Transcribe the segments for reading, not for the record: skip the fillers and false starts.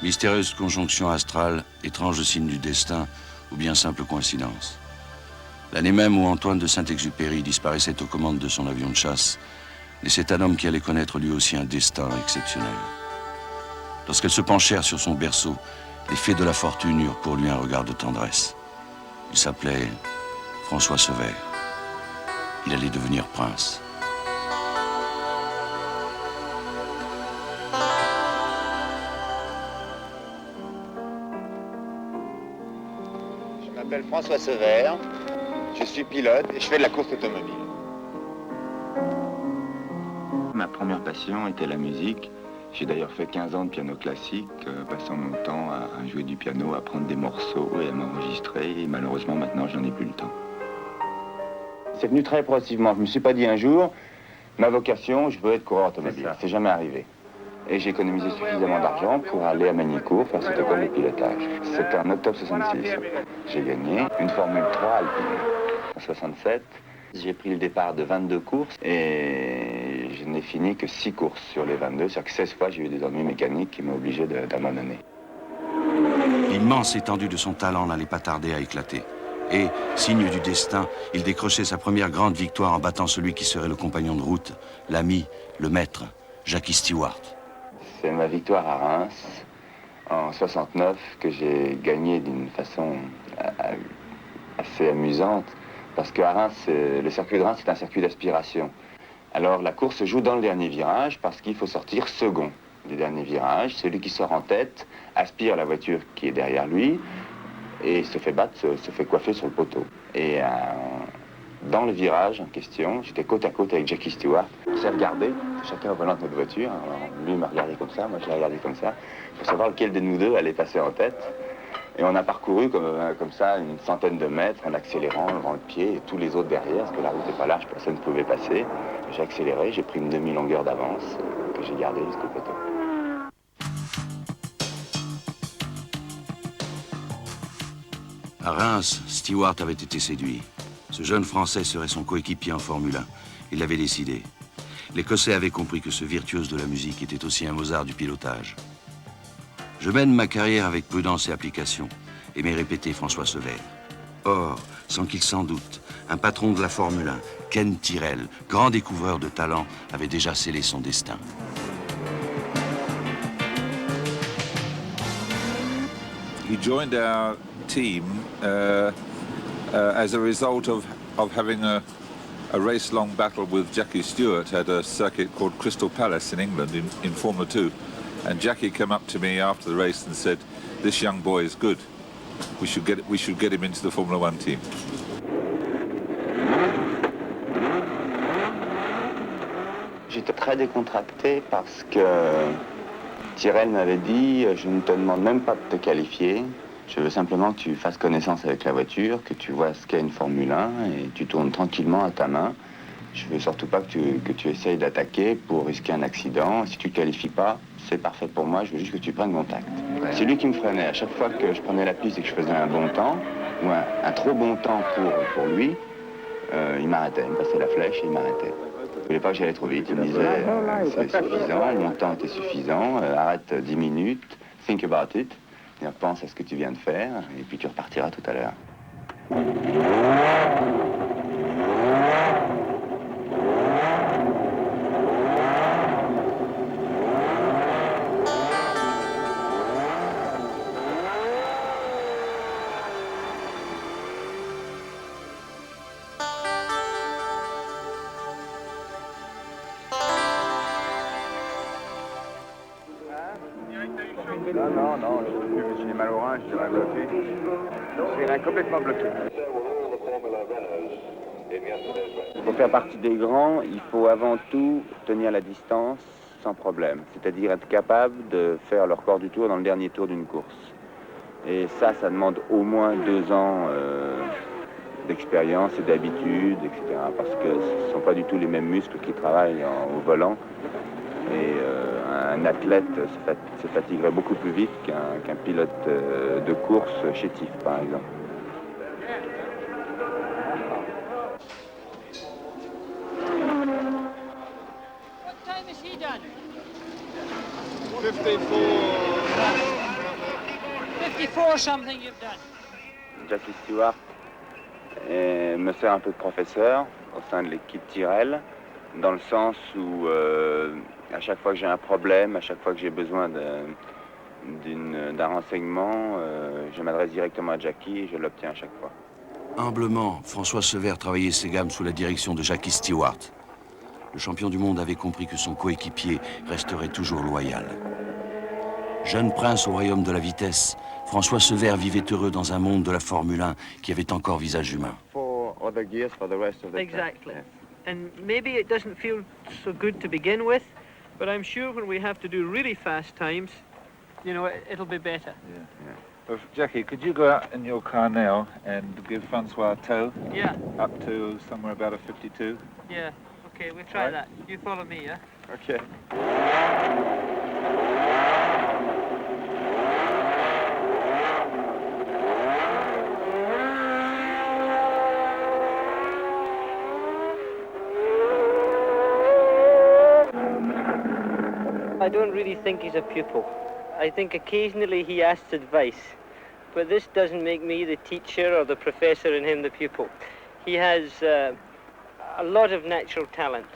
Mystérieuse conjonction astrale, étrange signe du destin ou bien simple coïncidence. L'année même où Antoine de Saint-Exupéry disparaissait aux commandes de son avion de chasse, naissait un homme qui allait connaître lui aussi un destin exceptionnel. Lorsqu'elles se penchèrent sur son berceau, les fées de la fortune eurent pour lui un regard de tendresse. Il s'appelait François Sevère. Il allait devenir prince. Je m'appelle François Sevère, je suis pilote et je fais de la course automobile. Ma première passion était la musique. J'ai d'ailleurs fait 15 ans de piano classique, passant mon temps à jouer du piano, à prendre des morceaux et à m'enregistrer. Et malheureusement, maintenant, je n'en ai plus le temps. C'est venu très progressivement. Je ne me suis pas dit un jour, ma vocation, je veux être coureur automobile. C'est jamais arrivé. Et j'ai économisé suffisamment d'argent pour aller à Magny-Cours faire cette école de pilotage. C'était en octobre 66. J'ai gagné une Formule 3 alpine. En 67, j'ai pris le départ de 22 courses et je n'ai fini que 6 courses sur les 22. C'est-à-dire que 16 fois, j'ai eu des ennuis mécaniques qui m'ont obligé d'abandonner. L'immense étendue de son talent n'allait pas tarder à éclater. Et, signe du destin, il décrochait sa première grande victoire en battant celui qui serait le compagnon de route, l'ami, le maître, Jackie Stewart. C'est ma victoire à Reims en 69 que j'ai gagnée d'une façon assez amusante. Parce qu'à Reims, le circuit de Reims, c'est un circuit d'aspiration. Alors la course se joue dans le dernier virage parce qu'il faut sortir second du dernier virage. Celui qui sort en tête aspire la voiture qui est derrière lui et se fait battre, se fait coiffer sur le poteau. Et dans le virage en question, j'étais côte à côte avec Jackie Stewart. On s'est regardé, chacun au volant de notre voiture. Alors, lui m'a regardé comme ça, moi je l'ai regardé comme ça, pour savoir lequel de nous deux allait passer en tête. Et on a parcouru comme ça une centaine de mètres en accélérant, levant le pied, et tous les autres derrière, parce que la route n'est pas large, personne ne pouvait passer. J'ai accéléré, j'ai pris une demi-longueur d'avance que j'ai gardée jusqu'au poteau. À Reims, Stewart avait été séduit. Ce jeune Français serait son coéquipier en Formule 1. Il l'avait décidé. L'Écossais avait compris que ce virtuose de la musique était aussi un Mozart du pilotage. Je mène ma carrière avec prudence et application, aimait répéter François Sevère. Or, sans qu'il s'en doute, un patron de la Formule 1, Ken Tyrrell, grand découvreur de talent, avait déjà scellé son destin. He joined our team as a result of having a race-long battle with Jackie Stewart at a circuit called Crystal Palace in England in Formula 2. And Jackie came up to me after the race and said, "This young boy is good. We should get him into the Formula 1 team." J'étais très décontracté parce que Tyrrell m'avait dit « Je ne te demande même pas de te qualifier. Je veux simplement que tu fasses connaissance avec la voiture, que tu vois ce qu'est une Formule 1 et tu tournes tranquillement à ta main. Je veux surtout pas que tu essayes d'attaquer pour risquer un accident. Si tu ne qualifies pas, c'est parfait pour moi, je veux juste que tu prennes contact. » C'est lui qui me freinait. À chaque fois que je prenais la piste et que je faisais un bon temps, ou un trop bon temps pour lui, il m'arrêtait, il me passait la flèche et il m'arrêtait. Il ne voulait pas que j'allais trop vite, il me disait c'est suffisant, mon temps était suffisant, arrête 10 minutes, think about it, et pense à ce que tu viens de faire, et puis tu repartiras tout à l'heure. Non, j'ai mal au rein, j'ai mal bloqué. J'ai rien complètement bloqué. Pour faire partie des grands, il faut avant tout tenir la distance sans problème. C'est-à-dire être capable de faire le record du tour dans le dernier tour d'une course. Et ça demande au moins 2 ans d'expérience et d'habitude, etc. Parce que ce ne sont pas du tout les mêmes muscles qui travaillent au volant. Et un athlète se fatiguerait beaucoup plus vite qu'un pilote de course chétif, par exemple. What time has he done? 54. know something you've done. Jackie Stewart me sert un peu de professeur au sein de l'équipe Tyrrell, dans le sens où à chaque fois que j'ai un problème, à chaque fois que j'ai besoin d'un renseignement, je m'adresse directement à Jackie et je l'obtiens à chaque fois. Humblement, François Sever travaillait ses gammes sous la direction de Jackie Stewart. Le champion du monde avait compris que son coéquipier resterait toujours loyal. Jeune prince au royaume de la vitesse, François Sever vivait heureux dans un monde de la Formule 1 qui avait encore visage humain. Exactly. And maybe it doesn't feel so good to begin with, but I'm sure when we have to do really fast times, you know, it'll be better. Yeah. Well, Jackie, could you go out in your car now and give Francois a tow? Yeah. Up to somewhere about a 52? Yeah. Okay, we'll try that. You follow me, yeah? Okay. I don't really think he's a pupil. I think occasionally he asks advice, but this doesn't make me the teacher or the professor and him the pupil. He has a lot of natural talent.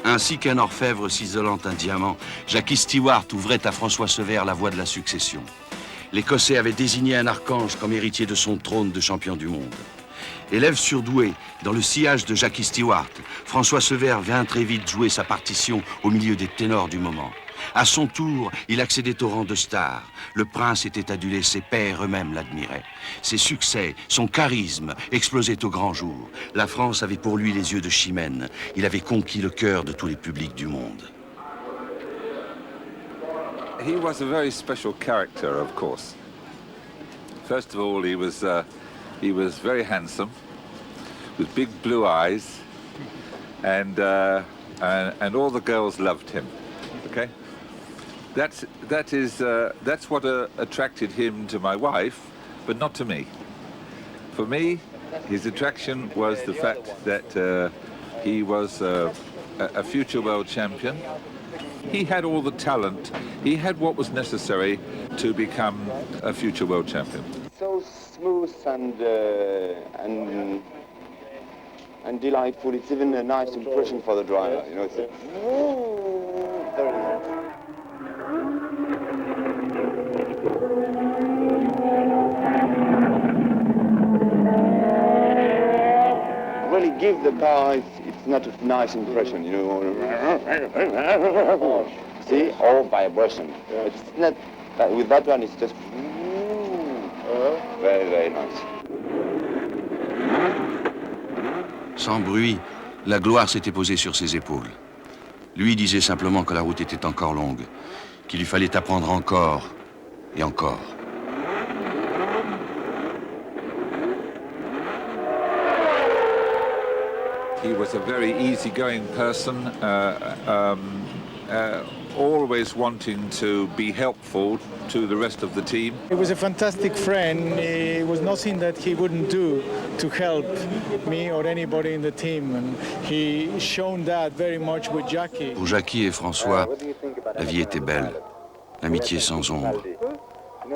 Ainsi qu'un orfèvre s'isolant un diamant, Jackie Stewart ouvrait à François Sever la voie de la succession. L'Écossais avait désigné un archange comme héritier de son trône de champion du monde. Élève surdoué, dans le sillage de Jackie Stewart, François Sever vint très vite jouer sa partition au milieu des ténors du moment. À son tour, il accédait au rang de star. Le prince était adulé, ses pairs eux-mêmes l'admiraient. Ses succès, son charisme explosaient au grand jour. La France avait pour lui les yeux de Chimène. Il avait conquis le cœur de tous les publics du monde. He was a very special character, of course. First of all, he was very handsome, with big blue eyes, and all the girls loved him. Okay, that's what attracted him to my wife, but not to me. For me, his attraction was the fact that he was a future world champion. He had all the talent. He had what was necessary to become a future world champion. So smooth and delightful. It's even a nice impression for the driver. You know, it's very nice. Really give the car, it's not a nice impression, you know. See, all vibration. It's not, with that one it's just very, very nice. Sans bruit, la gloire s'était posée sur ses épaules. Lui disait simplement que la route était encore longue, qu'il lui fallait apprendre encore et encore. He was a very easygoing person, always wanting to be helpful to the rest of the team. He was a fantastic friend. There was nothing that he wouldn't do to help me or anybody in the team, and he shown that very much with Jackie. Pour Jackie et François, la vie était belle, l'amitié sans ombre,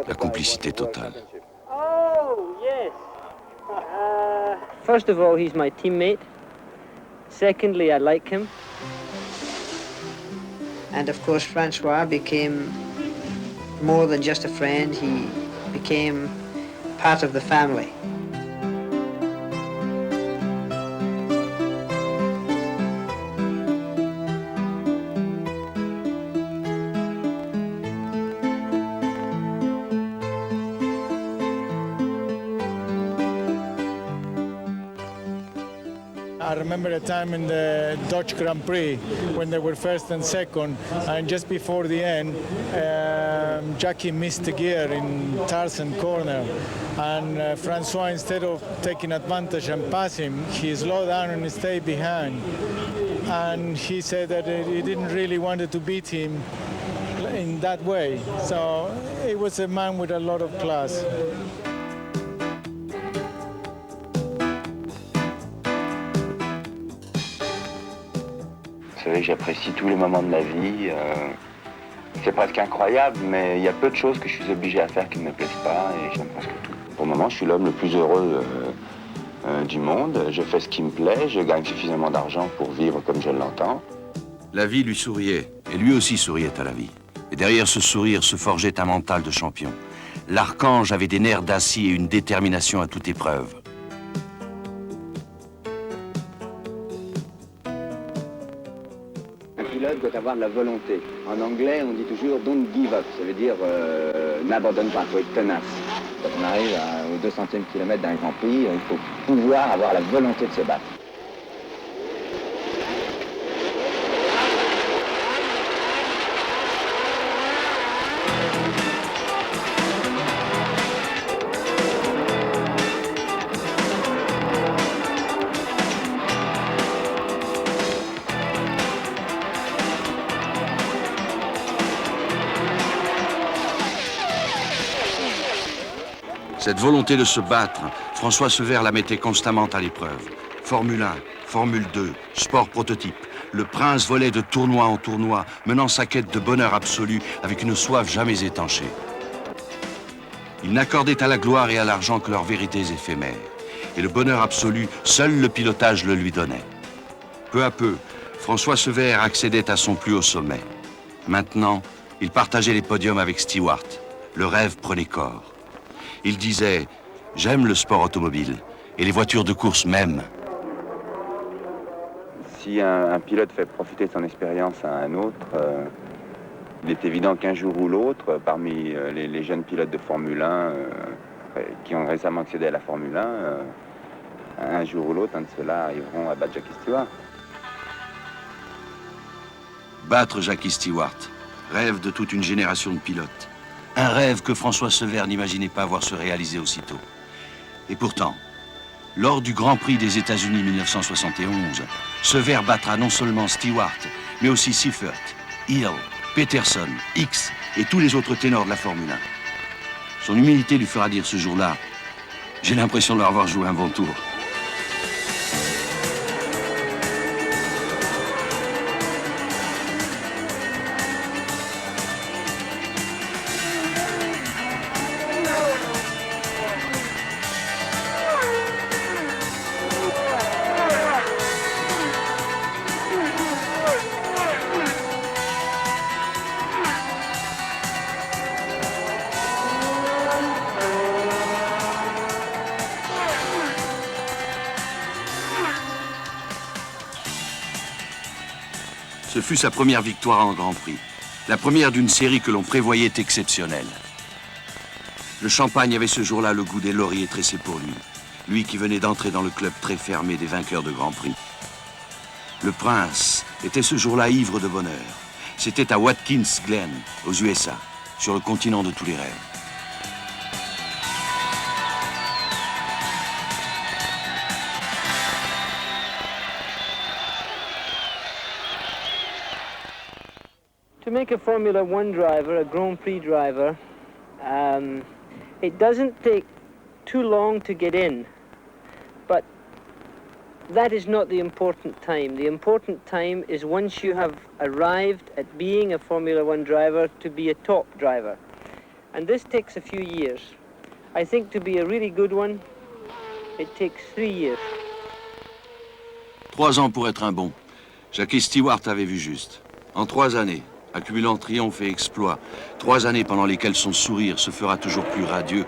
la complicité totale. Oh, yes. First of all, he's my teammate. Secondly, I like him. And of course, Francois became more than just a friend. He became part of the family. I remember a time in the Dutch Grand Prix when they were first and second, and just before the end, Jackie missed the gear in Tarzan corner, and Francois, instead of taking advantage and pass him, he slowed down and stayed behind. And he said that he didn't really want to beat him in that way. So he was a man with a lot of class. Vous savez, j'apprécie tous les moments de ma vie. C'est presque incroyable, mais il y a peu de choses que je suis obligé à faire qui ne me plaisent pas, et j'aime presque tout. Pour le moment, je suis l'homme le plus heureux du monde. Je fais ce qui me plaît, je gagne suffisamment d'argent pour vivre comme je l'entends. La vie lui souriait, et lui aussi souriait à la vie. Et derrière ce sourire se forgeait un mental de champion. L'archange avait des nerfs d'acier et une détermination à toute épreuve. Un pilote doit avoir de la volonté. En anglais, on dit toujours « don't give up », ça veut dire n'abandonne pas, il faut être tenace. Quand on arrive au 200e kilomètre d'un Grand Prix, il faut pouvoir avoir la volonté de se battre. Cette volonté de se battre, François Sevère la mettait constamment à l'épreuve. Formule 1, Formule 2, sport prototype. Le prince volait de tournoi en tournoi, menant sa quête de bonheur absolu avec une soif jamais étanchée. Il n'accordait à la gloire et à l'argent que leurs vérités éphémères. Et le bonheur absolu, seul le pilotage le lui donnait. Peu à peu, François Sevère accédait à son plus haut sommet. Maintenant, il partageait les podiums avec Stewart. Le rêve prenait corps. Il disait « J'aime le sport automobile et les voitures de course même ». Si un pilote fait profiter de son expérience à un autre, il est évident qu'un jour ou l'autre, parmi les jeunes pilotes de Formule 1 qui ont récemment accédé à la Formule 1, un jour ou l'autre, un de ceux-là arriveront à battre Jackie Stewart. Battre Jackie Stewart, rêve de toute une génération de pilotes. Un rêve que François Sevère n'imaginait pas voir se réaliser aussitôt. Et pourtant, lors du Grand Prix des États-Unis 1971, Sevère battra non seulement Stewart, mais aussi Seifert, Hill, Peterson, X et tous les autres ténors de la Formule 1. Son humilité lui fera dire ce jour-là « J'ai l'impression de leur avoir joué un bon tour ». Ce fut sa première victoire en Grand Prix, la première d'une série que l'on prévoyait exceptionnelle. Le champagne avait ce jour-là le goût des lauriers tressés pour lui, lui qui venait d'entrer dans le club très fermé des vainqueurs de Grand Prix. Le prince était ce jour-là ivre de bonheur. C'était à Watkins Glen, aux USA, sur le continent de tous les rêves. To make a Formula One driver, a Grand Prix driver, it doesn't take too long to get in, but that is not the important time. The important time is once you have arrived at being a Formula One driver to be a top driver. And this takes a few years. I think to be a really good one, it takes 3 years. 3 ans pour être un bon. Jackie Stewart avait vu juste. En 3 années, accumulant triomphe et exploit, 3 années pendant lesquelles son sourire se fera toujours plus radieux,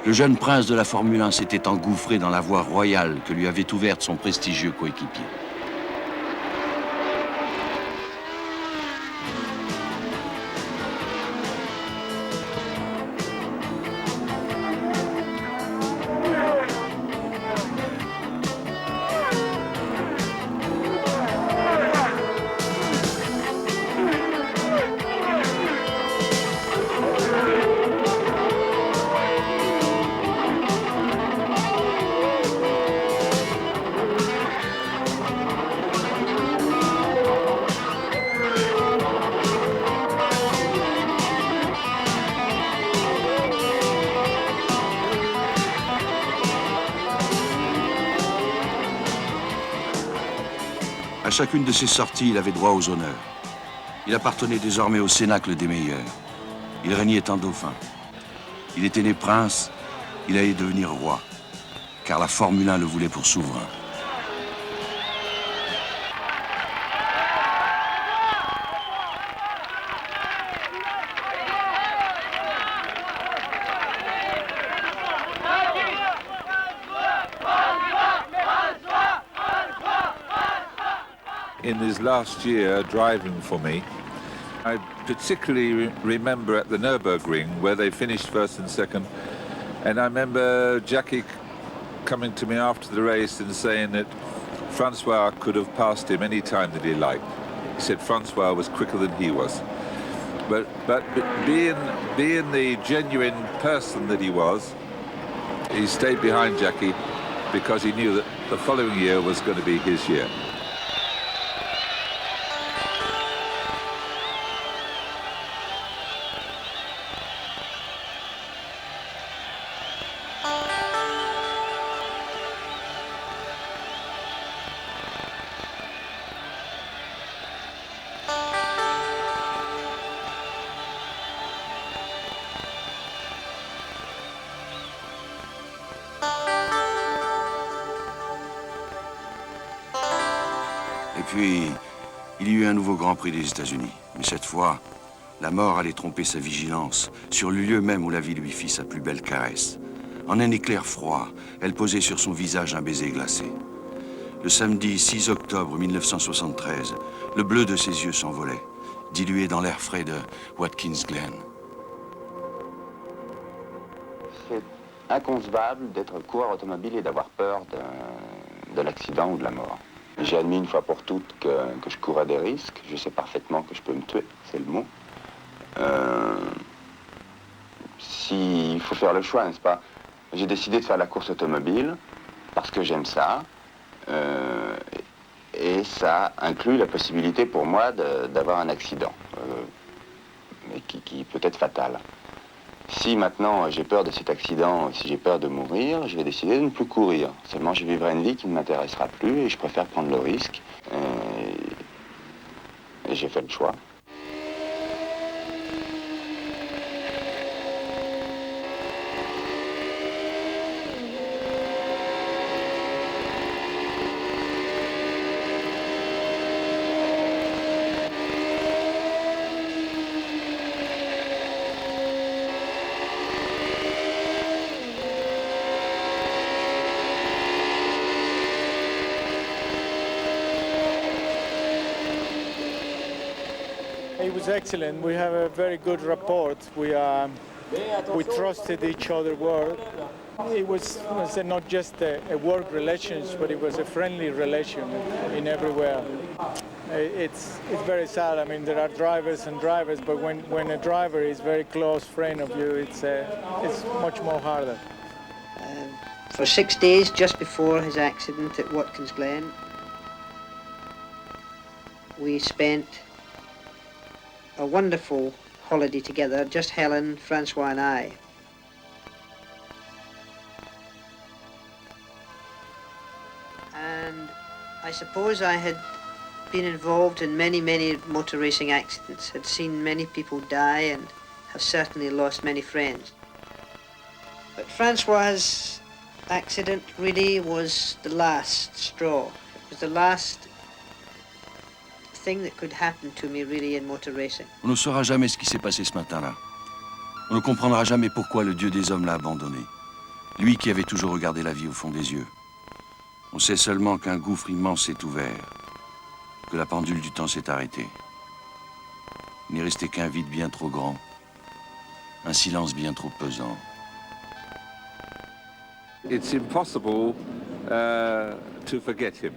le jeune prince de la Formule 1 s'était engouffré dans la voie royale que lui avait ouverte son prestigieux coéquipier. À chacune de ses sorties, il avait droit aux honneurs. Il appartenait désormais au cénacle des meilleurs. Il régnait en dauphin. Il était né prince, il allait devenir roi, car la Formule 1 le voulait pour souverain. In his last year driving for me, I particularly remember at the Nürburgring where they finished first and second, and I remember Jackie coming to me after the race and saying that Francois could have passed him any time that he liked. He said Francois was quicker than he was. But being the genuine person that he was, he stayed behind Jackie because he knew that the following year was going to be his year. Et puis, il y eut un nouveau Grand Prix des États-Unis. Mais cette fois, la mort allait tromper sa vigilance sur le lieu même où la vie lui fit sa plus belle caresse. En un éclair froid, elle posait sur son visage un baiser glacé. Le samedi 6 octobre 1973, le bleu de ses yeux s'envolait, dilué dans l'air frais de Watkins Glen. C'est inconcevable d'être coureur automobile et d'avoir peur de l'accident ou de la mort. J'ai admis une fois pour toutes que je courais des risques. Je sais parfaitement que je peux me tuer, c'est le mot. S'il faut faire le choix, n'est-ce pas? J'ai décidé de faire la course automobile parce que j'aime ça. Et ça inclut la possibilité pour moi d'avoir un accident, mais qui peut être fatal. Si maintenant j'ai peur de cet accident, si j'ai peur de mourir, je vais décider de ne plus courir. Seulement je vivrai une vie qui ne m'intéressera plus et je préfère prendre le risque. Et j'ai fait le choix. It was excellent. We have a very good rapport. We trusted each other well. It was not just a work relationship, but it was a friendly relation in everywhere. It's very sad. I mean, there are drivers and drivers, but when a driver is a very close friend of you, it's much more harder. For 6 days just before his accident at Watkins Glen, we spent a wonderful holiday together, just Helen, Francois and I. And I suppose I had been involved in many motor racing accidents, had seen many people die and have certainly lost many friends. But Francois' accident really was the last straw. It was the last thing that could happen to me really in motor racing. On ne saura jamais ce qui s'est passé ce matin-là. On ne comprendra jamais pourquoi le Dieu des hommes l'a abandonné. Lui qui avait toujours regardé la vie au fond des yeux. On sait seulement qu'un gouffre immense s'est ouvert, que la pendule du temps s'est arrêtée. Il n'est resté qu'un vide bien trop grand, un silence bien trop pesant. It's impossible to forget him.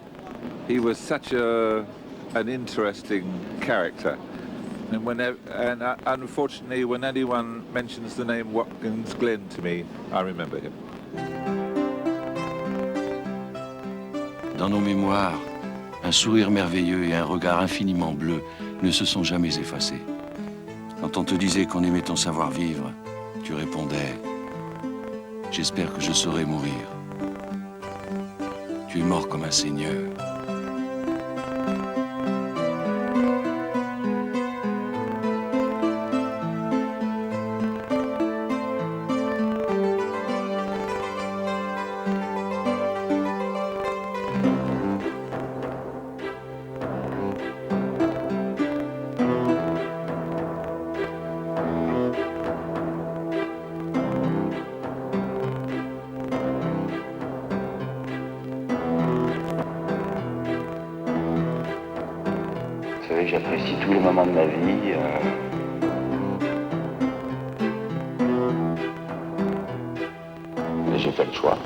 He was such an interesting character. And unfortunately, when anyone mentions the name Watkins Glen to me, I remember him. Dans nos mémoires, un sourire merveilleux et un regard infiniment bleu ne se sont jamais effacés. Quand on te disait qu'on aimait ton savoir-vivre, tu répondais « J'espère que je saurai mourir. Tu es mort comme un seigneur. » j'apprécie tous les moments de ma vie. Mais j'ai fait le choix.